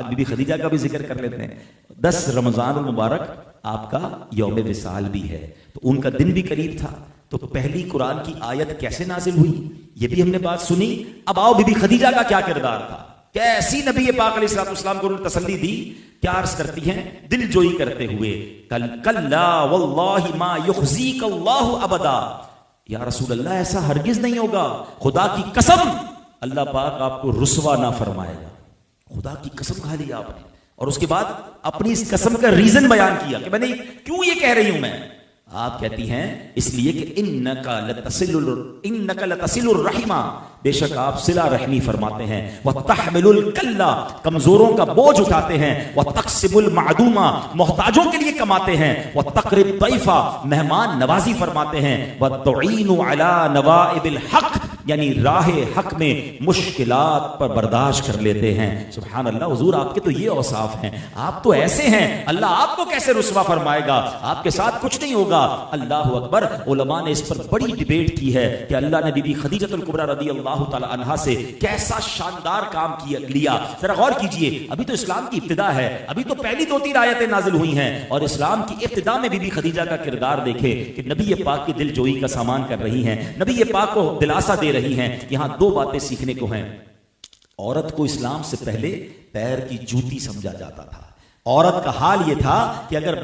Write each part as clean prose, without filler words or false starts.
आज बीबी खदीजा का भी जिक्र कर लेते हैं। 10 रमजान मुबारक आपका यौम विसाल भी है, तो उनका दिन भी करीब था। तो पहली कुरान की आयत कैसे नाजिल हुई ये भी हमने बात सुनी। अब आओ बीबी खदीजा का क्या किरदार था, कैसी नबी पाक अलैहिस्सलाम को उन्होंने तसल्ली दी, क्या अर्ज करती हैं दिलजोई करते हुए, कल्ला वल्लाहि मा युखज़ीक अल्लाहु अबदा, या रसूल अल्लाह ऐसा हरगिज नहीं होगा, खुदा की कसम अल्लाह पाक आपको रुसवा ना फरमाएगा। खुदा की कसम खा लिया आपने, और उसके बाद अपनी इस कसम का रीजन बयान किया कि मैंने क्यों ये कह रही हूं मैं। आप कहती हैं इसलिए कि इन्नका लतसिलुर रहिमा, बेशक आप सिला रहमी फरमाते हैं, वह तहमिलुल कल्ला, कमजोरों का बोझ उठाते हैं, वह तक्सिबुल मादूमा, मोहताजों के लिए कमाते हैं, वह तकरिब तैफा, मेहमान नवाजी फरमाते हैं, वह तुईनु अला नवाइबिल हक, यानी राहे हक में मुश्किलात पर बर्दाश्त कर लेते हैं। सुभान अल्लाह, हुजूर आपके तो ये औसाफ हैं, आप तो ऐसे हैं, अल्लाह आपको कैसे रुसवा फरमाएगा, आपके साथ कुछ नहीं होगा। अल्लाह अकबर। उलमा ने इस पर बड़ी डिबेट की है कि अल्लाह ने बीबी खदीजतुल कुबरा रदियल्लाहु ताला अन्हा से कैसा शानदार काम लिया। जरा गौर कीजिए, अभी तो इस्लाम की इब्तिदा है, अभी तो पहली 2-3 आयतें नाजिल हुई हैं, और इस्लाम की इब्तिदा में बीबी खदीजा का किरदार देखे कि नबी पाक की दिलजोई का सामान कर रही हैं, नबी पाक को दिलासा दे रही हैं। यहां 2 बातें सीखने को हैं। औरत को इस्लाम से पहले पैर की जूती समझा जाता था। औरत का हाल यह था कि अगर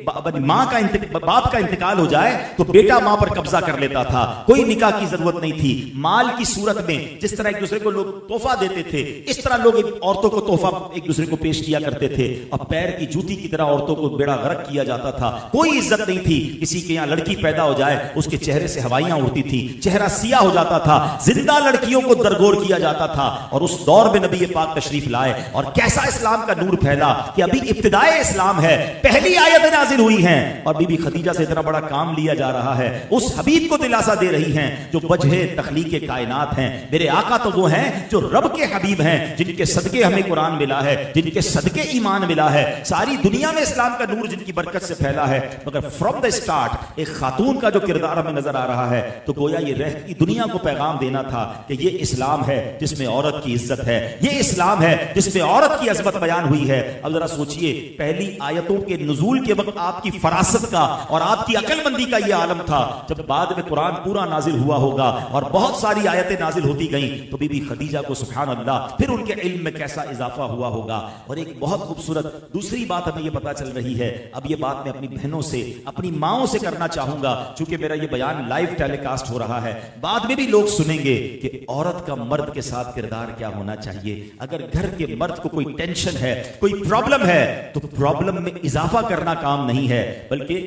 बाप का इंतकाल हो जाए तो बेटा मां पर कब्जा कर लेता था, कोई निकाह की जरूरत नहीं थी। माल की सूरत में जिस तरह एक दूसरे को लोग तोहफा देते थे, इस तरह लोग औरतों को तोहफा एक दूसरे को पेश किया करते थे। अब पैर की जूती की तरह औरतों को बेड़ा गर्क किया जाता था, कोई इज्जत नहीं थी। किसी के यहां लड़की पैदा हो जाए, उसके चेहरे से हवाइयां उड़ती थी, चेहरा सिया हो जाता था, जिंदा लड़कियों को दरगोर किया जाता था। और उस दौर में नबी पाक तशरीफ लाए, और कैसा इस्लाम का नूर फैला कि अभी इब्तिदाए इस्लाम है, पहली आयत नाजिल हुई हैं, और बीबी खदीजा से इतना बड़ा काम लिया जा रहा है। उस हबीब को दिलासा दे रही हैं जो वजह तखलीक कायनात हैं। मेरे आका तो वो हैं जो रब के हबीब हैं, जिनके सदके हमें कुरान मिला है, जिनके सदके ईमान मिला है। सारी दुनिया में इस्लाम का नूर जिनकी बरकत से फैला है। मगर फ्रॉम द स्टार्ट एक खातून का जो किरदार हमें नजर आ रहा है, तो गोया ये रहती दुनिया को पैगाम देना था कि ये इस्लाम है जिसमें औरत की इज्जत है, ये इस्लाम है जिसमें औरत की अजमत बयान हुई है। अब जरा सोचिए, पहली आयतों के नुज़ूल के वक्त आपकी फरासत का और आपकी अकलमंदी का यह आलम था। जब बाद में कुरान पूरा नाजिल हुआ होगा और बहुत सारी आयतें नाजिल होती गई, तो बीबी खदीजा को सुभान अल्लाह फिर उनके इल्म में कैसा इजाफा हुआ होगा। और एक बहुत खूबसूरत दूसरी बात हमें यह पता चल रही है। अब यह बात मैं अपनी बहनों से, अपनी माओं से करना चाहूंगा, चूंकि मेरा यह बयान लाइव टेलीकास्ट हो रहा है, बाद में भी लोग सुनेंगे कि औरत का मर्द के साथ किरदार क्या होना चाहिए। अगर घर के मर्द को कोई टेंशन है, कोई प्रॉब्लम है, तो प्रॉब्लम में इजाफा करना काम नहीं है, बल्कि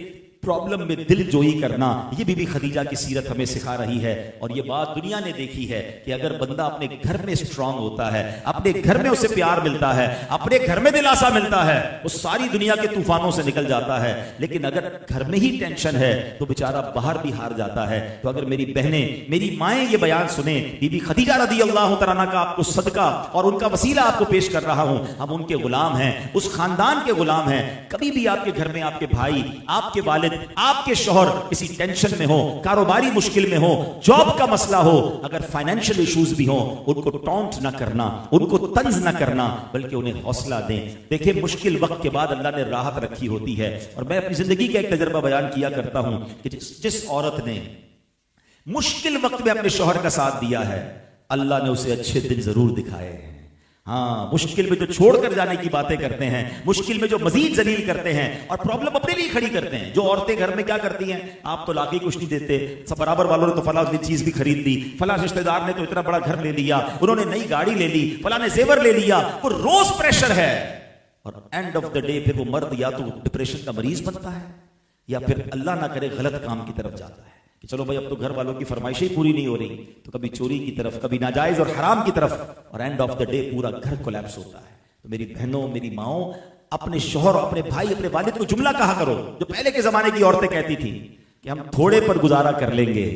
प्रॉब्लम में दिल जोई करना। ये बीबी खदीजा की सीरत हमें सिखा रही है। और ये बात दुनिया ने देखी है कि अगर बंदा अपने घर में स्ट्रांग होता है, अपने घर में उसे प्यार मिलता है, अपने घर में दिलासा मिलता है, वो सारी दुनिया के तूफानों से निकल जाता है। लेकिन अगर घर में ही टेंशन है तो बेचारा बाहर भी हार जाता है। तो अगर मेरी बहनें, मेरी माएं ये बयान सुने, बीबी खदीजा रदियल्लाहु तआला अन्हा का आपको सदका और उनका वसीला आपको पेश कर रहा हूं। हम उनके गुलाम हैं, उस खानदान के गुलाम हैं। कभी भी आपके घर में आपके भाई, आपके वालिद, आपके शौहर किसी टेंशन में हो, कारोबारी मुश्किल में हो, जॉब का मसला हो, अगर फाइनेंशियल इश्यूज भी हो, उनको टॉन्ट ना करना, उनको तंज ना करना, बल्कि उन्हें हौसला दें। देखिए, मुश्किल वक्त के बाद अल्लाह ने राहत रखी होती है। और मैं अपनी जिंदगी का एक तजर्बा बयान किया करता हूं कि जिस औरत ने मुश्किल वक्त में अपने शौहर का साथ दिया है, अल्लाह ने उसे अच्छे दिन जरूर दिखाए हैं। हाँ, मुश्किल में जो छोड़कर जाने की बातें करते हैं, मुश्किल में जो मजीद जलील करते हैं और प्रॉब्लम अपने लिए खड़ी करते हैं। जो औरतें घर में क्या करती हैं, आप तो लाके कुछ नहीं देते, सब बराबर वालों ने तो फला चीज भी खरीद ली, फला रिश्तेदार ने तो इतना बड़ा घर ले लिया, उन्होंने नई गाड़ी ले ली, फला ने जेवर ले लिया, वो रोज प्रेशर है। और एंड ऑफ द डे फिर वो मर्द या तो डिप्रेशन का मरीज बनता है, या फिर अल्लाह ना करे गलत काम की तरफ जाता है कि चलो भाई अब तो घर वालों की फरमाइशें पूरी नहीं हो रही, तो कभी चोरी की तरफ, कभी नाजायज और हराम की तरफ, और एंड ऑफ द डे पूरा घर कोलैप्स होता है। तो मेरी बहनों, मेरी माओ, अपने शौहर, अपने भाई, अपने वालिद को जुमला कहा करो जो पहले के जमाने की औरतें कहती थी कि हम थोड़े पर गुजारा कर लेंगे,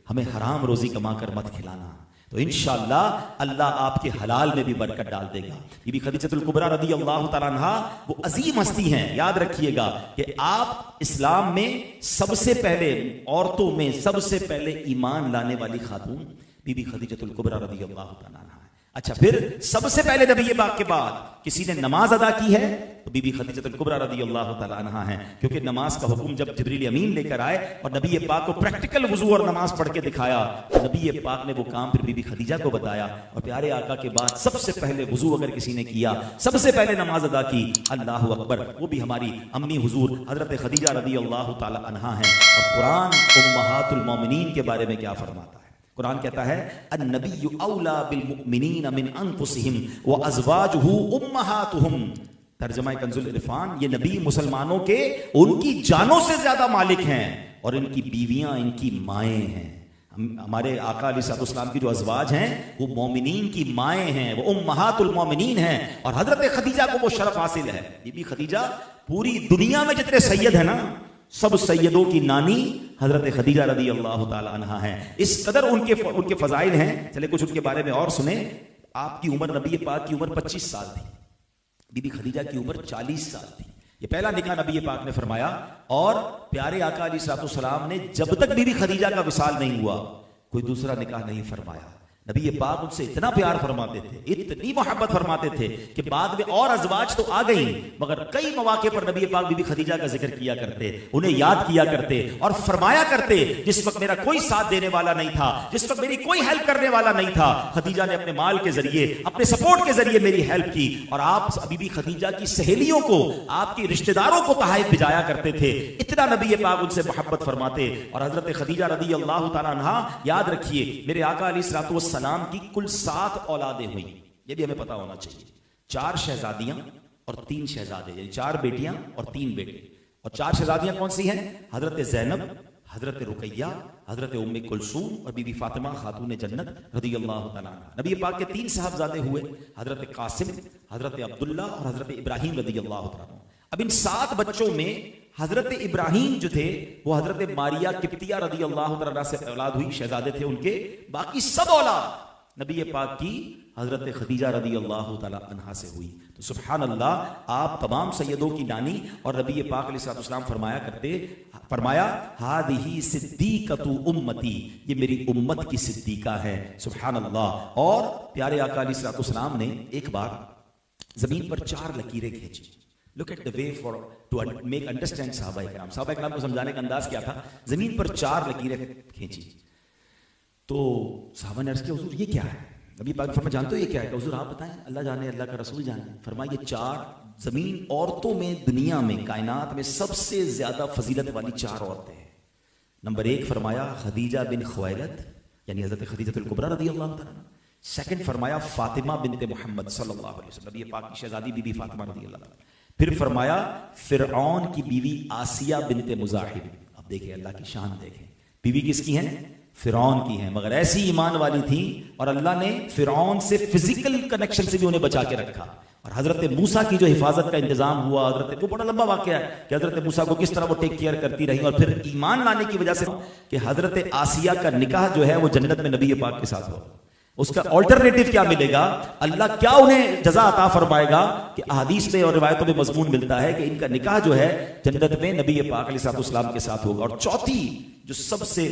हमें हराम रोजी कमा कर मत खिलाना। तो इंशाअल्लाह अल्लाह आपके हलाल में भी बरकत डाल देगा। बीबी खदीजतुल कुबरा रदियल्लाहु तआला अन्हा वो अजीम हस्ती हैं। याद रखिएगा कि आप इस्लाम में सबसे पहले, औरतों में सबसे पहले ईमान लाने वाली खातून बीबी खदीजतुल कुबरा रदियल्लाहु तआला अन्हा है। अच्छा, फिर सबसे पहले नबी पाक के बाद किसी ने नमाज अदा की है तो बीबी खदीजतुल कुबरा रदियल्लाहु ताला अन्हा है, क्योंकि नमाज का हुक्म जब जिब्रील अमीन लेकर आए और नबी पाक को प्रैक्टिकल वुजू और नमाज पढ़ के दिखाया, नबी पाक ने वो काम फिर बीबी खदीजा को बताया। और प्यारे आका के बाद सबसे पहले वुजू अगर किसी ने किया, सबसे पहले नमाज अदा की, अल्लाहु अकबर, वो भी हमारी अम्मी हुजूर हजरत खदीजा रदियल्लाहु ताला अन्हा है। और कुरान उम्महातुल मोमिनीन के बारे में क्या फरमाता है? कुरान कहता है अन्नबिय्यु औला बिल मुमिनीन मिन अनफुसिहिम व अज़वाजुहु उम्महातुहुम। तर्जुमा कंजुल इरफान, ये नबी मुसलमानों के उनकी जानों से ज्यादा मालिक हैं और इनकी बीवियां इनकी माएँ हैं। हमारे आका अलैहिस्सलाम की जो अज़वाज हैं वो मोमिनीन की माएँ हैं, वो उम्महातुल मोमिनीन हैं। और हजरत खदीजा को वो शरफ हासिल है। बीबी खदीजा पूरी दुनिया में जितने सैयद है ना, सब सैयदों की नानी हजरत खदीजा रदियल्लाहु ताला अन्हा है। इस कदर उनके फजाइल हैं। चले कुछ उनके बारे में और सुने। आपकी उम्र, नबी पाक की उम्र 25 साल थी, बीबी खदीजा की उम्र 40 साल थी। ये पहला निकाह नबी पाक ने फरमाया। और प्यारे आका अलैहिस्सलाम ने जब तक बीबी खदीजा का विसाल नहीं हुआ कोई दूसरा निकाह नहीं फरमाया। नबी पाक उनसे इतना प्यार फरमाते थे, इतनी मोहब्बत फरमाते थे कि बाद में और अज़वाज तो आ गई, मगर कई मौके पर नबी पाक बीबी खदीजा का जिक्र किया करते, उन्हें याद किया करते और फरमाया करते, जिस वक्त मेरा कोई साथ देने वाला नहीं था, जिस वक्त मेरी कोई हेल्प करने वाला नहीं था, खदीजा ने अपने माल के जरिए, अपने सपोर्ट के जरिए मेरी हेल्प की। और आप बीबी खदीजा की सहेलियों को, आपके रिश्तेदारों को तहाइफ भिजाया करते थे। इतना नबी पाक उनसे मोहब्बत फरमाते। और हजरत खदीजा रदियल्लाहु ताला अन्हा, याद रखिए, मेरे आका अलैहिस्सलाम सलाम की कुल 7 औलादें हुई। ये भी हमें पता होना चाहिए। 4 शहजादियां और 3 शहजादे, यानी 4 बेटियां और 3 बेटे। और 4 शहजादियां कौन सी हैं? हजरत ज़ैनब, हजरत रुकैया, हजरत उम्मे कुलसूम और बीबी फातिमा खातून जन्नत रदियल्लाहु ताला अन्हा। नबी पाक के 3 साहबजादे हुए, हजरत कासिम, हजरत अब्दुल्ला और हजरत इब्राहिम रदियल्लाहु ताला। अब इन 7 बच्चों में हजरत इब्राहिम जो थे वो हजरत मारिया किप्तिया रदियल्लाहु ताला से औलाद हुई, शहजादे थे उनके। बाकी सब औलाद नबी पाक की हजरत खदीजा रदियल्लाहु ताला अन्हा से हुई। तो सुभान अल्लाह, आप तमाम सैयदों की नानी। और नबी पाक अलैहिस्सलाम फरमाया हादिही सिद्दीकतु उम्मती, ये मेरी उम्मत की सिद्दीका है। सुभान अल्लाह। और प्यारे आका अलैहिस्सलाम ने एक बार जमीन पर 4 लकीरें खींची। Look at the way for to make understand सहाबा इकराम। सहाबा इकराम को समझाने का अंदाज क्या था? जमीन पर 4 लकीरें खींची। तो सहाबा ने अर्ज किया, हुजूर ये क्या है? नबी पाक फरमाया, जानते हो ये क्या है? हुजूर आप बताएं, अल्लाह जाने, अल्लाह का रसूल जाने। फरमाया, ये 4 जमीन औरतों में, दुनिया में, कायनात में सबसे ज्यादा फजीलत वाली 4 औरतें हैं। नंबर 1 फरमाया खदीजा बिन खुवैलद, यानी हजरत खदीजतुल कुबरा रदियल्लाहु ताला। सेकंड फरमाया फातिमा बिनते मोहम्मद सल्लल्लाहु अलैहि वसल्लम, नबी पाक की शहजादी बीबी फातिमा रदियल्लाहु ताला। फिर फरमाया फिरऔन की बीवी आसिया बिनते मुजाहिब। अब देखिए अल्लाह की शान देखें, बीवी किसकी है? फिरौन की है, मगर ऐसी ईमान वाली थी और अल्लाह ने फिरौन से फिजिकल कनेक्शन से भी उन्हें बचा के रखा। और हजरत मूसा की जो हिफाजत का इंतजाम हुआ, हजरत, वो बड़ा लंबा वाकया है कि हजरत मूसा को किस तरह वो टेक केयर करती रही। और फिर ईमान लाने की वजह से कि हजरत आसिया का निकाह जो है वो जन्नत में नबी पाक के साथ हो, उसका ऑल्टरनेटिव क्या मिलेगा? अल्लाह क्या उन्हें जजा अता फरमाएगा कि अहादीस में और रिवायतों में मजमून मिलता है कि इनका निकाह जो है जन्नत में नबी पाक अलैहिस्सलाम के साथ होगा। और चौथी जो सबसे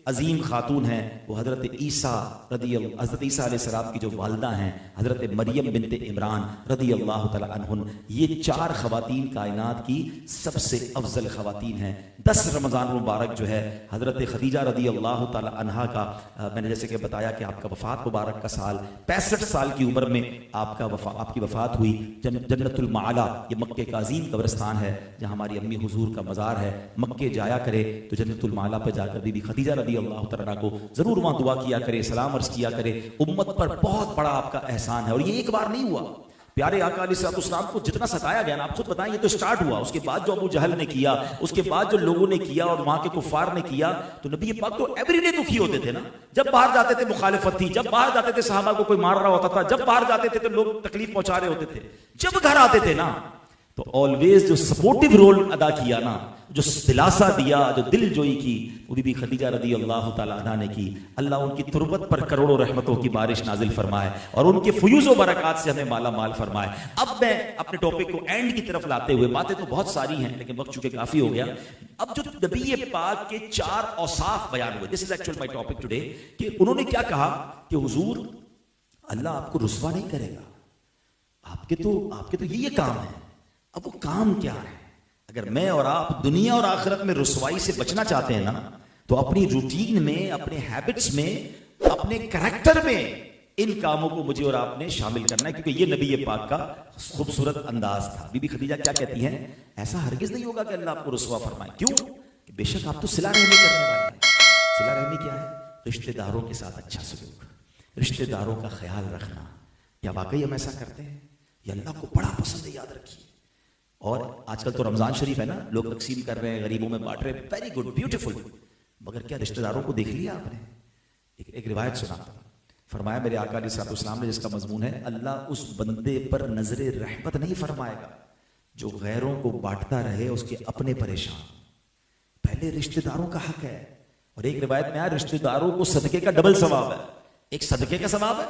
अजीम खातून है वो हजरत ईसा अलैहिस्सलाम की जो वालिदा हैं, हजरत मरियम बिनते इमरान रदियल्लाहु ताला अन्हुन। ये 4 खवातीन कायनात की सबसे अफजल खवातीन हैं। 10 रमज़ान मुबारक जो है हजरत खदीजा रदियल्लाहु ताला अन्हा का, मैंने जैसे कि बताया कि आपका वफात मुबारक का साल 65 साल की उम्र में आपकी वफात हुई। जन्नतुल माला, ये मक्के का अजीम कब्रिस्तान है जहाँ हमारी अम्मी हुजूर का मज़ार है। मक्के जाया करे तो जन्नतुल माला पर जाकर बीबी खदीजा रदियल्लाहु ताला को जरूर वहां दुआ किया करे, सलाम अर्ज किया करे। उम्मत पर बहुत बड़ा आपका एहसान है। और ये एक बार नहीं हुआ, प्यारे आका अलैहिस्सलाम को जितना सताया गया ना, आप खुद बताएं, ये तो स्टार्ट हुआ, उसके बाद जो अबू जहल ने किया, उसके बाद जो लोगों ने किया और वहां के कुफार ने किया, तो नबी पाक तो एवरीडे दुखी होते थे ना। जब बाहर जाते थे मुखालिफत थी, जब बाहर जाते थे सहाबा को कोई मार रहा होता था, जब बाहर जाते थे तो लोग तकलीफ पहुंचा रहे होते थे, जब घर आते थे ना तो ऑलवेज जो सपोर्टिव रोल अदा किया ना, जो दिलासा दिया, जो दिल जोई की, वो बीबी खदीजा रदियल्लाहु ताला अन्हा ने की। अल्लाह उनकी तुरबत पर करोड़ों रहमतों की बारिश नाजिल फरमाए और उनके फयूज़ व बरक़ात से हमें माला माल फरमाए। अब मैं अपने टॉपिक को एंड की तरफ लाते हुए, बातें तो बहुत सारी हैं लेकिन वक्त चूंकि काफी हो गया, अब जो नबी पाक के 4 औसाफ बयान हुए, this is actual my topic today, कि उन्होंने क्या कहा कि हुजूर अल्लाह आपको रुस्वा नहीं करेगा। आपके तो ये काम है। अब वो काम क्या है? अगर मैं और आप दुनिया और आखिरत में रुस्वाई से बचना चाहते हैं ना, तो अपनी रूटीन में, अपने हैबिट्स में, अपने कैरेक्टर में इन कामों को मुझे और आपने शामिल करना है, क्योंकि ये नबी पाक का खूबसूरत अंदाज था। बीबी खदीजा क्या कहती हैं? ऐसा हरगिज नहीं होगा कि अल्लाह आपको रुस्वा फरमाए। क्यों? कि बेशक आप तो सिला रहमी करने वाले हैं। सिला रहमी क्या है? रिश्तेदारों के साथ अच्छा सलूक, रिश्तेदारों का ख्याल रखना। क्या वाकई हम ऐसा करते हैं? ये अल्लाह को बड़ा पसंद है, याद रखिए। और आजकल तो रमजान शरीफ है ना, लोग तकसीम कर रहे हैं, गरीबों में बांट रहे हैं, वेरी गुड, ब्यूटीफुल। मगर क्या रिश्तेदारों को देख लिया आपने? एक रिवायत सुनाता हूं। फरमाया मेरे आका अलैहिस्सलाम ने, जिसका मजमून है, अल्लाह उस बंदे पर नजरे रहमत नहीं फरमाएगा जो गैरों को बांटता रहे, उसके अपने परेशान। पहले रिश्तेदारों का हक है। और एक रिवायत में आया, रिश्तेदारों को सदके का डबल सवाब है। एक सदके का सवाब है,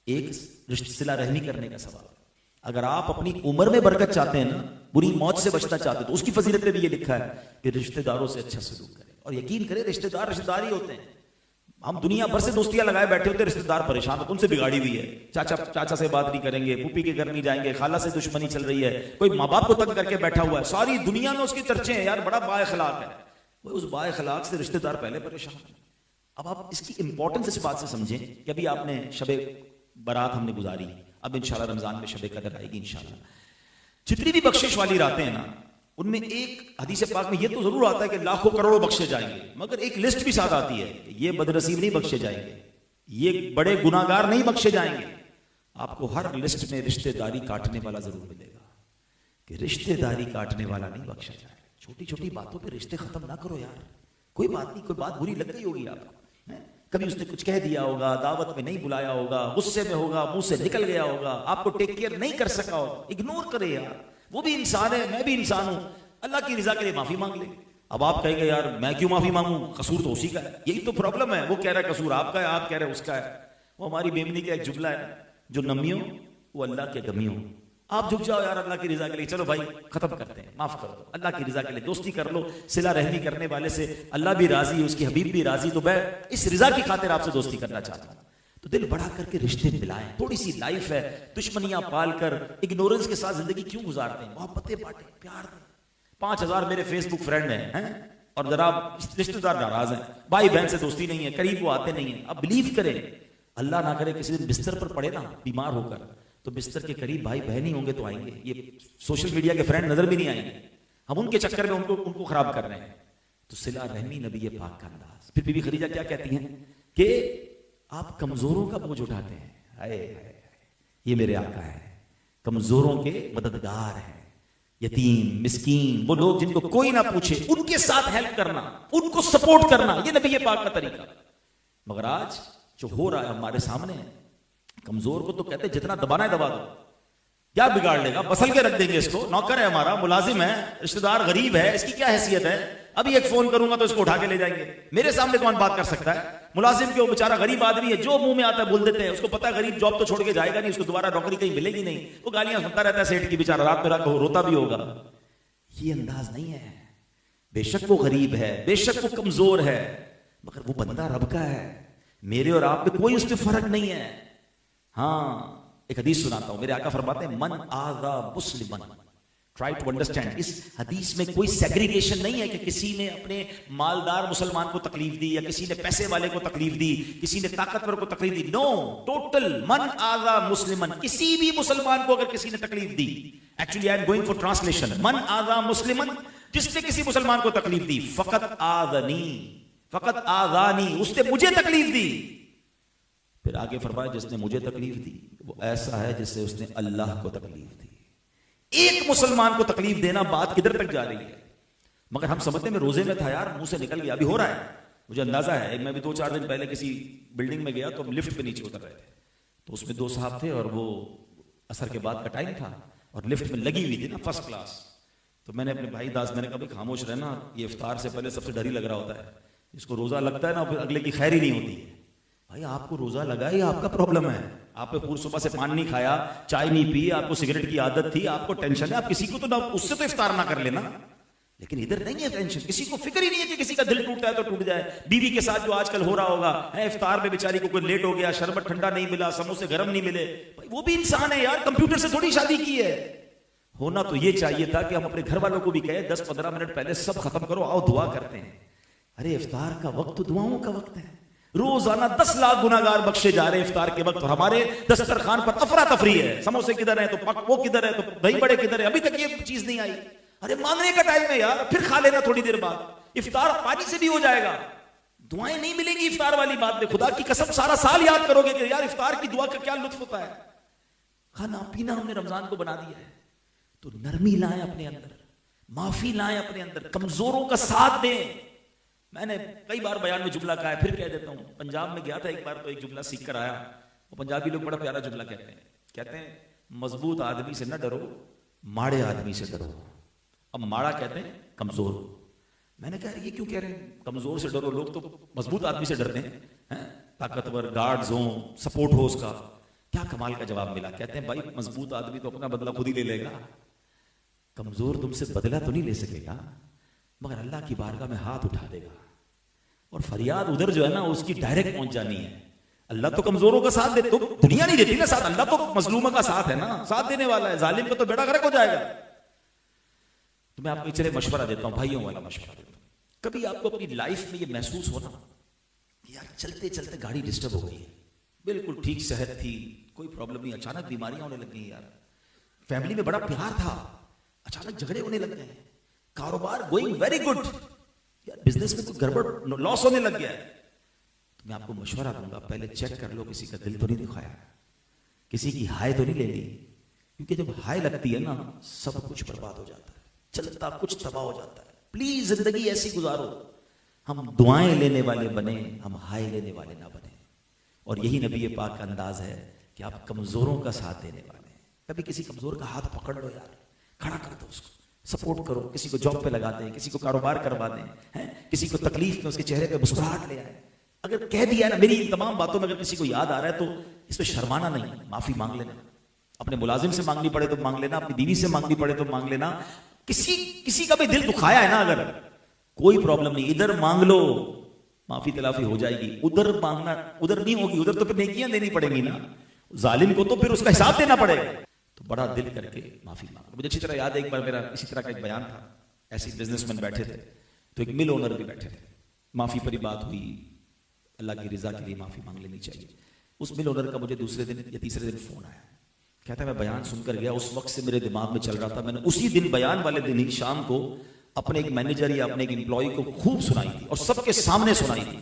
एक सिला रहमी करने का सवाब है। अगर आप अपनी उम्र में बरकत चाहते हैं ना, बुरी मौत से बचना चाहते हैं, तो उसकी फजीलत में भी ये लिखा है कि रिश्तेदारों से अच्छा सलूक करें। और यकीन करें, रिश्तेदार रिश्तेदार ही होते हैं। हम दुनिया भर से दोस्तियां लगाए बैठे होते, रिश्तेदार परेशान होते, उनसे बिगाड़ी हुई है। चाचा से बात नहीं करेंगे, पुप्पी के घर नहीं जाएंगे, खाला से दुश्मनी चल रही है, कोई माँ बाप को तंग करके बैठा हुआ है, सारी दुनिया में उसके चर्चे हैं, यार बड़ा बाएखलाक है। वो उस बाएखलाक से रिश्तेदार पहले परेशान है। अब आप इसकी इंपॉर्टेंस इस बात से समझें कि अभी आपने शबे बारात हमने गुजारी, अब इंशाल्लाह रमजान में शबे कदर आएगी इंशाल्लाह। जितनी भी बख्शिश वाली रातें हैं ना, उनमें एक हदीस पाक में ये तो जरूर आता है कि लाखों करोड़ों बख्शे जाएंगे, मगर एक लिस्ट भी साथ आती है कि ये बदनसीब नहीं बख्शे जाएंगे, ये बड़े गुनाहगार नहीं बख्शे जाएंगे। आपको हर लिस्ट में रिश्तेदारी काटने वाला जरूर मिलेगा, कि रिश्तेदारी काटने वाला नहीं बख्शा जाए। छोटी छोटी बातों पे रिश्ते खत्म ना करो यार। कोई बात नहीं, कोई बात बुरी लग गई होगी आपको, कभी उसने कुछ कह दिया होगा, दावत में नहीं बुलाया होगा, गुस्से में होगा, मुंह से निकल गया होगा, आपको टेक केयर नहीं कर सका होगा, इग्नोर करे यार, वो भी इंसान है, मैं भी इंसान हूं, अल्लाह की रजा के लिए माफी मांग ले। अब आप कहेंगे यार मैं क्यों माफी मांगू, कसूर तो उसी का है। यही तो प्रॉब्लम है, वो कह रहा है कसूर आपका है, आप कह रहे हैं उसका है। वो हमारी बेमनी का एक जुमला है, जो नमी हो वो अल्लाह के गमी हो। आप झुक जाओ यार अल्लाह की रजा के लिए, चलो भाई खत्म करते हैं, माफ कर दो, अल्लाह की रजा के लिए दोस्ती कर लो। सिला रहमी करने वाले से अल्लाह भी राजी, उसकी हबीब भी राजी, तो मैं इस रजा की खातिर आपसे दोस्ती करना चाहता हूं। तो दिल बढ़ा करके रिश्ते मिलाएं। थोड़ी सी लाइफ है, दुश्मनियां पाल कर इग्नोरेंस के साथ जिंदगी क्यों गुजारते हैं? मोहब्बतें बांटें, प्यार दें। 5000 मेरे फेसबुक फ्रेंड हैं, और जरा रिश्तेदार नाराज हैं, भाई बहन से दोस्ती नहीं है, करीब वो आते नहीं है। अब बिलीव करें, अल्लाह ना करे किसी दिन बिस्तर पर पड़े ना बीमार होकर, तो बिस्तर के करीब भाई बहन ही होंगे तो आएंगे, ये सोशल मीडिया के फ्रेंड नजर भी नहीं आएंगे। हम उनके चक्कर में उनको खराब कर रहे हैं। तो सिला रहमी नबी पाक का अंदाज। फिर बीबी खदीजा क्या कहती हैं कि आप कमजोरों का बोझ उठाते हैं। हाय ये मेरे आका है, कमजोरों के मददगार हैं, यतीम मिस्कीन, वो लोग जिनको कोई ना पूछे उनके साथ हेल्प करना, उनको सपोर्ट करना, ये नबी पाक का तरीका। मगर आज जो हो रहा है हमारे सामने, कमजोर को तो कहते हैं जितना दबाना है दबा दो, क्या बिगाड़ लेगा, बसल के रख देंगे इसको, नौकर है हमारा, मुलाजिम है, रिश्तेदार गरीब है, इसकी क्या हैसियत है, अभी एक फोन करूंगा तो इसको उठा के ले जाएंगे। मेरे सामने कौन बात कर सकता है? मुलाजिम के वो बेचारा गरीब आदमी है, जो मुंह में आता है बोल देते हैं, उसको पता है गरीब जॉब तो छोड़ के जाएगा नहीं, उसको दोबारा नौकरी कहीं मिलेगी नहीं, वो गालियां सुनता रहता है सेठ की, बेचारा रात में रात को रोता भी होगा। ये अंदाज नहीं है। बेशक वो गरीब है, बेशक वो कमजोर है, मगर वो बंदा रब का है। मेरे और आप में कोई उस पर फर्क नहीं है। हाँ, एक हदीस सुनाता हूं, मेरे आका फरमाते हैं मन आज़ा मुस्लिमन, ट्राई टू अंडरस्टैंड। इस हदीस में कोई सेग्रीगेशन नहीं है कि किसी ने अपने मालदार मुसलमान को तकलीफ दी, या किसी ने पैसे वाले को तकलीफ दी, किसी ने ताकतवर को तकलीफ दी। नो, टोटल मन आज़ा मुस्लिमन, किसी भी मुसलमान को अगर किसी ने तकलीफ दी, actually I am going for translation, मन आज़ा मुस्लिमन, जिसने किसी मुसलमान को तकलीफ दी, फकत आज़नी, फकत आज़ानी, उसने मुझे तकलीफ दी। फिर आगे फरमाया जिसने मुझे तकलीफ दी वो ऐसा है जिससे उसने अल्लाह को तकलीफ दी। एक मुसलमान को तकलीफ देना बात किधर तक जा रही है? मगर हम समझते हैं मैं रोजे में था यार, मुंह से निकल गया, अभी हो रहा है, मुझे अंदाजा है। मैं भी 2-4 दिन पहले किसी बिल्डिंग में गया तो हम लिफ्ट पे नीचे उतर रहे थे, तो उसमें 2 साहब थे और वो असर के बाद का टाइम था और लिफ्ट में लगी हुई थी ना फर्स्ट क्लास। तो मैंने अपने भाई दास, मैंने कहा भाई खामोश रहना, ये इफ्तार से पहले सबसे डर ही लग रहा होता है, इसको रोजा लगता है ना फिर अगले की खैर ही नहीं होती। भाई आपको रोजा लगा, ये आपका प्रॉब्लम है, आपने पूरी सुबह से पानी नहीं खाया, चाय नहीं पी, आपको सिगरेट की आदत थी, आपको टेंशन है, आप किसी को तो ना उससे तो इफ्तार ना कर लेना। लेकिन इधर नहीं है टेंशन, किसी को फिक्र ही नहीं है कि किसी का दिल टूटा है तो टूट जाए। बीवी के साथ जो आजकल हो रहा होगा है, इफ्तार में बेचारी को कोई लेट हो गया, शरबत ठंडा नहीं मिला, समोसे गर्म नहीं मिले, वो भी इंसान है यार, कंप्यूटर से थोड़ी शादी की है। होना तो ये चाहिए था कि हम अपने घर वालों को भी कहें 10-15 मिनट पहले सब खत्म करो, आओ दुआ करते हैं। अरे इफ्तार का वक्त तो दुआओं का वक्त है, रोजाना 10 लाख गुनाहगार बख्शे जा रहे हैं इफ्तार के वक्त, और हमारे दस्तरखान पर अफरा तफरी है, समोसे किधर है तो वो किधर है तो दही बड़े किधर है, अभी तक ये चीज नहीं आई। अरे मांगने का टाइम है यार, फिर खा लेना थोड़ी देर बाद। इफ्तार पानी से भी हो जाएगा, दुआएं नहीं मिलेंगी इफ्तार वाली बात में। खुदा की कसम सारा साल याद करोगे कि यार इफ्तार की दुआ का क्या लुत्फ होता है। खाना पीना हमने रमजान को बना दिया है, तो नरमी लाएं अपने अंदर, माफी लाएं अपने अंदर, कमजोरों का साथ दें। मैंने कई बार बयान में जुमला कहा है, फिर कह देता हूं। पंजाब में गया था एक बार, तो एक जुमला सीख कर आया। वो पंजाबी लोग बड़ा प्यारा जुमला कहते हैं मजबूत आदमी से न डरो, माड़े आदमी से डरो। अब माड़ा कहते हैं कमजोर। मैंने कहा ये क्यों कह रहे हैं कमजोर से डरो, लोग तो मजबूत आदमी से डरते हैं, ताकतवर, गार्ड्स हो, सपोर्ट हो उसका। क्या कमाल का जवाब मिला। कहते हैं भाई मजबूत आदमी तो अपना बदला खुद ही ले लेगा, कमजोर तुमसे बदला तो नहीं ले सकेगा, मगर अल्लाह की बारगाह में हाथ उठा देगा। और फरियाद उधर जो है ना उसकी डायरेक्ट पहुंच जानी है। अल्लाह तो कमजोरों का साथ देते, तो दुनिया नहीं देती ना साथ, अल्लाह तो मजलूमों का साथ है ना, साथ देने वाला है। जालिम का तो बेड़ा गर्क हो जाएगा। तो मैं आपको चले मशवरा देता हूं, भाइयों वाला मशवरा देता हूं। कभी आपको अपनी लाइफ में ये महसूस होना यार चलते चलते गाड़ी डिस्टर्ब हो गई है, बिल्कुल ठीक सेहत थी, कोई प्रॉब्लम नहीं, अचानक बीमारियां होने लग गई यार, फैमिली में बड़ा प्यार था, अचानक झगड़े होने लग गए, कारोबार गोइंग वेरी गुड, यार बिजनेस में कुछ गड़बड़, लॉस होने लग गया है। तो मैं आपको मशवरा दूंगा, पहले चेक कर लो किसी का दिल तो नहीं दुखाया, किसी की हाय तो नहीं ले ली, क्योंकि जब हाय लगती है ना सब कुछ बर्बाद हो जाता है, चलता कुछ तबाह हो जाता है। प्लीज जिंदगी ऐसी गुजारो, हम दुआएं लेने वाले बने, हम हाय लेने वाले ना बने। और यही नबी पाक का अंदाज है कि आप कमजोरों का साथ देने वाले हैं। कभी किसी कमजोर का हाथ पकड़ लो यार, खड़ा कर दो उसको, सपोर्ट करो, किसी को जॉब पे लगा दें, किसी को कारोबार करवा दें, हैं, किसी को तकलीफ में उसके चेहरे पे मुस्कुराहट ले आए। अगर कह दिया ना, मेरी इन तमाम बातों में अगर किसी को याद आ रहा है तो इसमें शर्माना नहीं, माफी मांग लेना। अपने मुलाजिम से मांगनी पड़े तो मांग लेना, अपनी बीवी से मांगनी पड़े तो मांग लेना। किसी का भी दिल दुखाया है ना, अगर कोई प्रॉब्लम नहीं, इधर मांग लो, माफी तलाफी हो जाएगी। उधर मांगना, उधर नहीं होगी, उधर तो फिर नेकियां देनी पड़ेंगी ना, जालिम को तो फिर उसका हिसाब देना पड़ेगा। तो बड़ा दिल करके माफी मांगो। मुझे अच्छी तरह याद है, एक बार मेरा इसी तरह का एक बयान था, ऐसे बिजनेसमैन बैठे थे, तो एक मिल ओनर भी बैठे थे, माफी पर बात हुई, अल्लाह की रिजा के लिए माफी मांग लेनी चाहिए। उस मिल ओनर का मुझे दूसरे दिन या तीसरे दिन फोन आया, कहता है मैं बयान सुनकर गया, उस वक्त से मेरे दिमाग में चल रहा था, मैंने उसी दिन बयान वाले दिन ही शाम को अपने एक मैनेजर या अपने एक एम्प्लॉय को खूब सुनाई थी और सबके सामने सुनाई थी।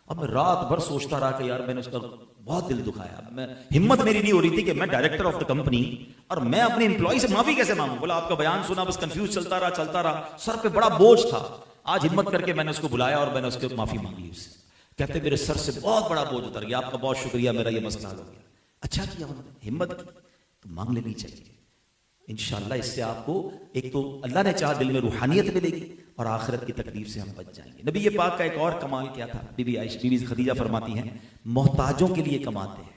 अब मैं रात भर सोचता रहा कि यार मैंने उसका बहुत दिल दुखाया। मैं हिम्मत मेरी नहीं हो रही थी कि मैं डायरेक्टर ऑफ द कंपनी और मैं अपने एम्प्लॉय से माफी कैसे मांगू। बोला आपका बयान सुना, बस कंफ्यूज चलता रहा, सर पे बड़ा बोझ था। आज हिम्मत करके मैंने उसको बुलाया और मैंने उसके माफी मांगी उससे। कहते मेरे सर से बहुत बड़ा बोझ उतर गया, आपका बहुत शुक्रिया, मेरा ये मसला हल हो गया। अच्छा किया उन्होंने, हिम्मत की, तो मांग लेनी चाहिए। इंशाअल्लाह इससे आपको एक तो अल्लाह ने चाहा दिल में रूहानियत मिलेगी और आखिरत की तकलीफ से हम बच जाएंगे। नबी ये पाक का एक और कमाल क्या था, बीबी खदीजा फरमाती हैं मोहताजों के लिए कमाते हैं,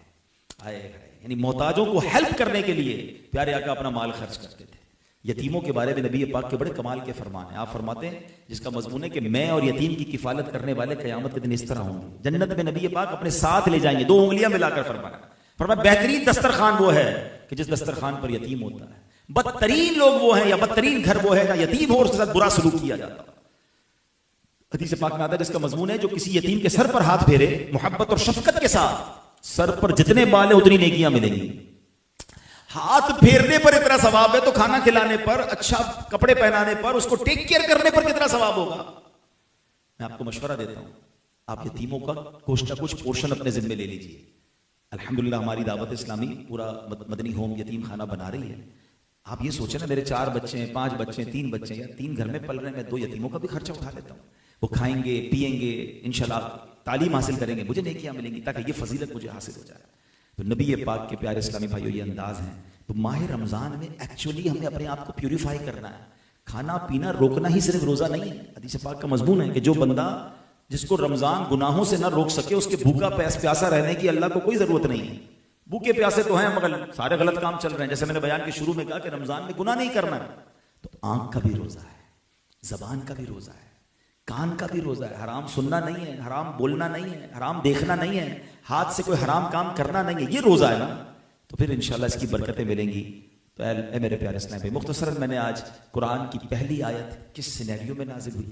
आए यानी मोहताजों को हेल्प करने के लिए प्यारे आका अपना माल खर्च करते थे। यतीमों के बारे में नबी पाक के बड़े कमाल के फरमान है। आप फरमाते हैं जिसका मजमून है कि मैं और यतीम की किफालत करने वाले क़यामत के दिन इस तरह होंगे, जन्नत में नबी पाक अपने साथ ले जाएंगे, 2 उंगलियां मिलाकर फरमाया बेहतरीन दस्तरखान वो है कि जिस दस्तरखान पर यतीम होता है। बदतरीन लोग वो हैं या बदतरीन घर वो है जहां यतीम हो और उसके साथ बुरा सलूक किया जाता है। हदीस पाक में आता है जिसका मजमून है जो किसी यतीम के सर पर हाथ फेरे मोहब्बत और शफकत के साथ, सर पर जितने बाल है उतनी नेकियां मिलेंगी। हाथ फेरने पर इतना सवाब है तो खाना खिलाने पर, अच्छा कपड़े पहनाने पर, उसको टेक केयर करने पर कितना सवाब होगा। मैं आपको मशवरा देता हूं, आप यतीमों का कुछ ना कुछ पोर्शन अपने जिम्मे ले लीजिए। अल्हम्दुलिल्लाह हमारी दावत इस्लामी पूरा मदनी होम यतीम खाना बना रही है। आप ये सोचे ना मेरे 4 बच्चे हैं, 5 बच्चे हैं, 3 बच्चे हैं, 3 घर में पल रहे हैं, मैं 2 यतीमों का भी खर्चा उठा लेता हूँ। वो खाएंगे पिएंगे, इंशाल्लाह तालीम हासिल करेंगे, मुझे नेकियां मिलेंगी, ताकि ये फजीलत मुझे हासिल हो जाए। तो नबी पाक के प्यारे इस्लामी भाइयों ये अंदाज है। तो माह रमजान में एक्चुअली हमने अपने आप को प्यूरिफाई करना है। खाना पीना रोकना ही सिर्फ रोजा नहीं है। हदीस पाक का मजमून है कि जो बंदा जिसको रमजान गुनाहों से ना रोक सके उसके भूखा प्यासा रहने की अल्लाह को कोई जरूरत नहीं है। भूखे प्यासे तो हैं मगर सारे गलत काम चल रहे हैं। जैसे मैंने बयान के शुरू में कहा कि रमजान में गुनाह नहीं करना है, तो आंख का भी रोजा है, जबान का भी रोजा है, कान का भी रोजा है। हराम सुनना नहीं है, हराम बोलना नहीं है, हराम देखना नहीं है, हाथ से कोई हराम काम करना नहीं है, ये रोजा है ना। तो फिर इंशाल्लाह इसकी बरकतें मिलेंगी। तो ए मेरे प्यारे इस्लाम भाई, मुख्तसरन मैंने आज कुरान की पहली आयत किस सिनेरियो में नाजिल हुई,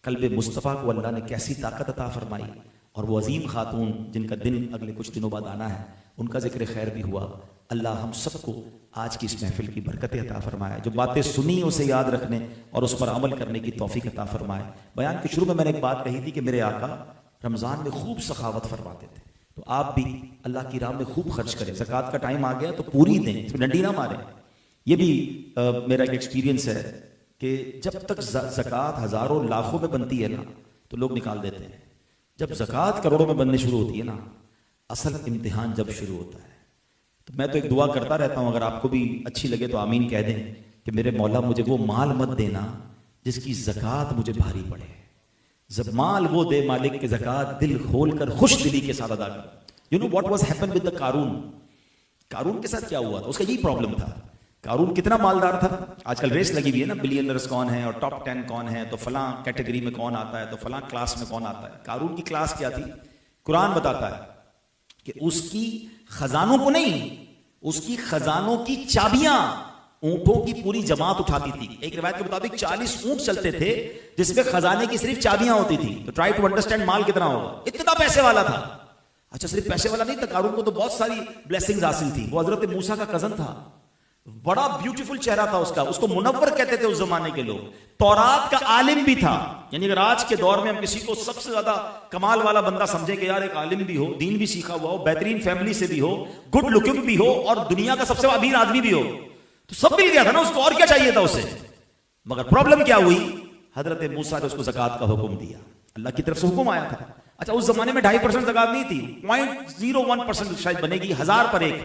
कल्बे मुस्तफ़ा को अल्लाह ने कैसी ताकत अता फरमाई, और वो अजीम खातून जिनका दिन अगले कुछ दिनों बाद आना है, उनका जिक्र खैर भी हुआ। अल्लाह हम सबको आज की इस महफिल की बरकतें अता फरमाए, जो बातें सुनी उसे याद रखने और उस पर अमल करने की तौफीक अता फरमाए। बयान के शुरू में मैंने एक बात कही थी कि मेरे आका रमज़ान में खूब सखावत फरमाते थे, तो आप भी अल्लाह की राह में खूब खर्च करें। ज़कात का टाइम आ गया तो पूरी दें, इसमें डंडी ना मारें। ये भी मेरा एक एक्सपीरियंस है कि जब तक ज़कात हज़ारों लाखों में बनती है ना तो लोग निकाल देते हैं, जब ज़कात करोड़ों में बनने शुरू होती है ना, असल इम्तिहान जब शुरू होता है। तो मैं तो एक दुआ करता रहता हूँ, अगर आपको भी अच्छी लगे तो आमीन कह दें कि मेरे मौला मुझे वो माल मत देना जिसकी ज़कात मुझे भारी पड़े। जब माल वो दे मालिक के ज़कात दिल खोल कर खुश दिली के साथ अदा कर। You know what was happen with the कारून। कारून के साथ क्या हुआ था, उसका यही प्रॉब्लम था। कारून कितना मालदार था। आजकल रेस लगी हुई है ना, बिलियनर्स कौन है और टॉप 10 कौन है, तो फलां कैटेगरी में कौन आता है, तो फलां क्लास में कौन आता है। कारून की क्लास क्या थी, कुरान बताता है कि उसकी खजानों को नहीं, उसकी खजानों की चाबियां ऊंटों की पूरी जमात उठाती थी। एक रिवायत के मुताबिक 40 ऊंट चलते थे जिसमें खजाने की सिर्फ चाबियां होती थी। तो ट्राई टू अंडरस्टैंड माल कितना होगा, इतना पैसे वाला था। अच्छा, सिर्फ पैसे वाला नहीं था, कारून को तो बहुत सारी ब्लेसिंग्स हासिल थी। वो हजरत मूसा का कजन था, बड़ा ब्यूटीफुल चेहरा था उसका, उसको मुनव्वर कहते थे उस जमाने के लोग। तौरात का आलिम भी था। यानी अगर आज के दौर में हम किसी को सबसे ज्यादा कमाल वाला बंदा समझे कि यार एक आलिम भी हो, दीन भी सीखा हुआ हो, बेहतरीन फैमिली से भी हो, गुड लुकिंग भी हो और दुनिया का सबसे अमीर आदमी भी हो, तो सब मिल गया था ना उसको, और क्या चाहिए था उसे। मगर प्रॉब्लम क्या हुई, हजरत मूसा ने उसको ज़कात का हुक्म दिया, अल्लाह की तरफ से हुक्म आया था। अच्छा, उस जमाने में 2.5% ज़कात नहीं थी, 0.01% शायद बनेगी, 1000 पर एक।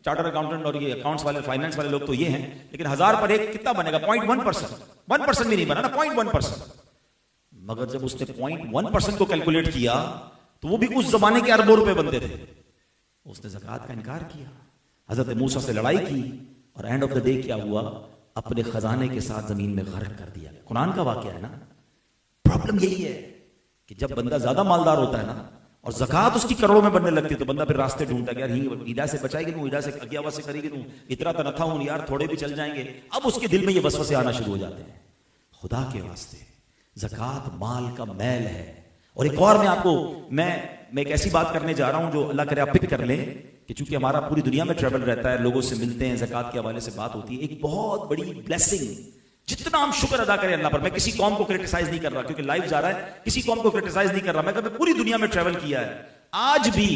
चार्टर अकाउंटेंट और ये अकाउंट्स वाले फाइनेंस वाले लोग तो ये हैं, लेकिन 1000 पर एक कितना बनेगा, 0.1%। 1% भी नहीं बना ना, 0.1%। मगर जब उसने 0.1% को कैलकुलेट किया तो वो भी उस जमाने के अरबों रुपए बनते थे। उसने ज़कात का इनकार किया, हजरत मूसा से लड़ाई की, और एंड ऑफ द डे क्या हुआ, अपने खजाने के साथ जमीन में गर्क कर दिया। कुरान का वाकया है ना। प्रॉब्लम यही है कि जब बंदा ज्यादा मालदार होता है ना और ज़कात उसकी करोड़ों में बनने लगती है तो बंदा फिर रास्ते ढूंढता है, यार ईदा से बचाएगी नू, ईदा से अज्ञावा से करेगी नू, इतना तो न था हूं यार, थोड़े भी चल जाएंगे। अब उसके दिल में ये वसवसे आना शुरू हो जाते हैं। खुदा के वास्ते ज़कात माल का मैल है। और एक और मैं आपको मैं एक ऐसी बात करने जा रहा हूं जो अल्लाह करे आप पिक कर लें कि चूंकि हमारा पूरी दुनिया में ट्रैवल रहता है, लोगों से मिलते हैं, ज़कात के हवाले से बात होती है, एक बहुत बड़ी ब्लेसिंग, जितना हम शुक्र अदा करें अल्लाह पर। मैं किसी कौम को क्रिटिसाइज नहीं कर रहा क्योंकि लाइव जा रहा है, किसी कौम को क्रिटिसाइज नहीं कर रहा। मैं कभी पूरी दुनिया में ट्रैवल किया है, आज भी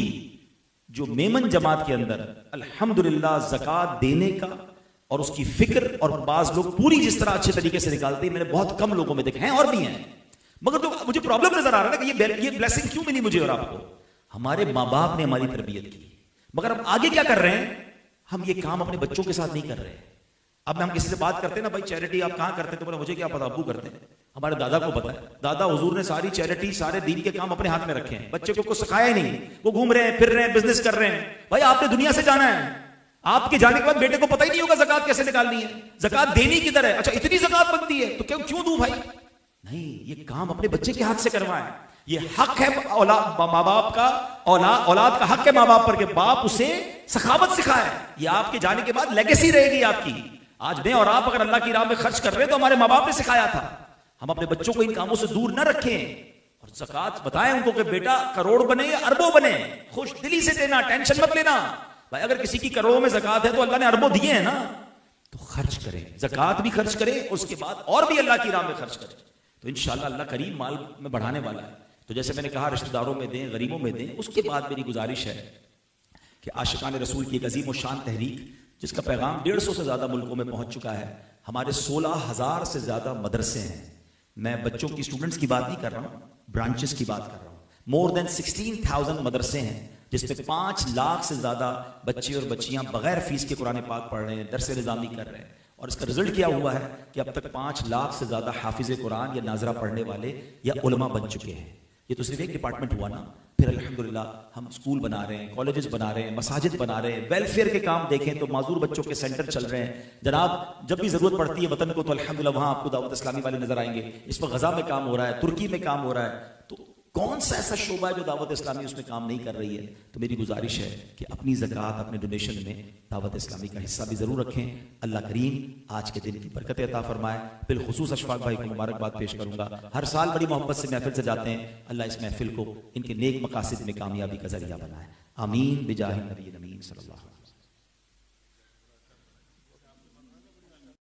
जो मेमन जमात के अंदर अल्हम्दुलिल्लाह ज़कात देने का और उसकी फिक्र, और बाज लोग पूरी जिस तरह अच्छे तरीके से निकालते हैं, मैंने बहुत कम लोगों में देखे हैं, और भी हैं। मगर तो मुझे प्रॉब्लम नजर आ रहा है ना कि ये ब्लेसिंग क्यों मिली मुझे और आपको। हमारे माँ बाप ने हमारी तरबियत की, मगर हम आगे क्या कर रहे हैं, हम ये काम अपने बच्चों के साथ नहीं कर रहे। अब हम किसी से बात करते हैं ना, भाई चैरिटी आप कहां करते हैं, तो बोला मुझे क्या पता, अब्बू करते हैं। हमारे दादा को पता है, दादा हुजूर ने सारी चैरिटी, सारे दीन के काम अपने हाथ में रखे हैं, बच्चे को सिखाया ही नहीं। वो घूम रहे हैं, फिर रहे हैं, बिजनेस कर रहे हैं। भाई आपने दुनिया से जाना है, आपके जाने के बाद बेटे को पता ही नहीं होगा ज़कात कैसे निकालनी है, ज़कात देनी किधर है। अच्छा, इतनी ज़कात बनती है तो क्यों दूं भाई। नहीं, ये काम अपने बच्चे के हाथ से करवाएं। ये हक है माँ बाप का, औलाद का हक है माँ बाप पर कि बाप उसे सखावत सिखाए। ये आपके जाने के बाद लेगेसी रहेगी आपकी। आज मैं और आप अगर अल्लाह की राह में खर्च कर रहे हैं तो हमारे माँ बाप ने सिखाया था। हम अपने बच्चों को इन कामों से दूर न रखें और ज़कात बताएं उनको कि बेटा करोड़ बने या अरबों बने, खुश दिली से देना, टेंशन मत लेना। भाई अगर किसी की करोड़ों में ज़कात है तो अल्लाह ने अरबों दिए हैं ना, तो खर्च करें, ज़कात भी खर्च करें, उसके बाद और भी अल्लाह की राह में खर्च करें, तो इंशाअल्लाह अल्लाह करीम माल में बढ़ाने वाला है। तो जैसे मैंने कहा रिश्तेदारों में दें, गरीबों में दें। उसके बाद मेरी गुजारिश है कि आशिकान रसूल की एक अजीम और शान तहरीक, जिसका पैगाम 150 से ज़्यादा मुल्कों में पहुंच चुका है, हमारे 16,000 से ज़्यादा मदरसे हैं। मैं बच्चों की, स्टूडेंट्स की बात नहीं कर रहा हूँ, ब्रांचेस की बात कर रहा हूँ। मोर देन 16,000 मदरसे हैं जिसमें 5 लाख से ज़्यादा बच्चे और बच्चियाँ बगैर फीस के कुरान पाक पढ़ रहे हैं, दरस निज़ामी कर रहे हैं। और इसका रिजल्ट क्या हुआ है कि अब तक 5 लाख से ज़्यादा हाफिज़ कुरान या नाजरा पढ़ने वाले या उलमा बन चुके हैं। ये तो सिर्फ एक डिपार्टमेंट हुआ ना, फिर अल्हम्दुलिल्लाह हम स्कूल बना रहे हैं, कॉलेजेस बना रहे हैं, मसाजिद बना रहे हैं, वेलफेयर के काम देखें तो माजूर बच्चों के सेंटर चल रहे हैं जनाब। जब भी जरूरत पड़ती है वतन को तो अल्हम्दुलिल्लाह वहां आपको दावत इस्लामी वाले नजर आएंगे। इस वक्त गजा में काम हो रहा है, तुर्की में काम हो रहा है, तो कौन सा ऐसा शोबा है जो दावत इस्लामी उसमें काम नहीं कर रही है? तो मेरी गुजारिश है कि अपनी ज़कात, अपने डोनेशन में दावत इस्लामी का हिस्सा भी ज़रूर रखें। अल्लाह करीम आज के दिन की बरकत अता फरमाए। बिलखुसूस अशफाक भाई को मुबारकबाद पेश करूंगा, हर साल बड़ी मोहब्बत से महफिल से जाते हैं। अल्लाह इस महफिल को इनके नेक मकासद में कामयाबी का जरिया बनाए। आमीन बिजाहि नबी अमीन सल्लल्लाहु अलैहि वसल्लम।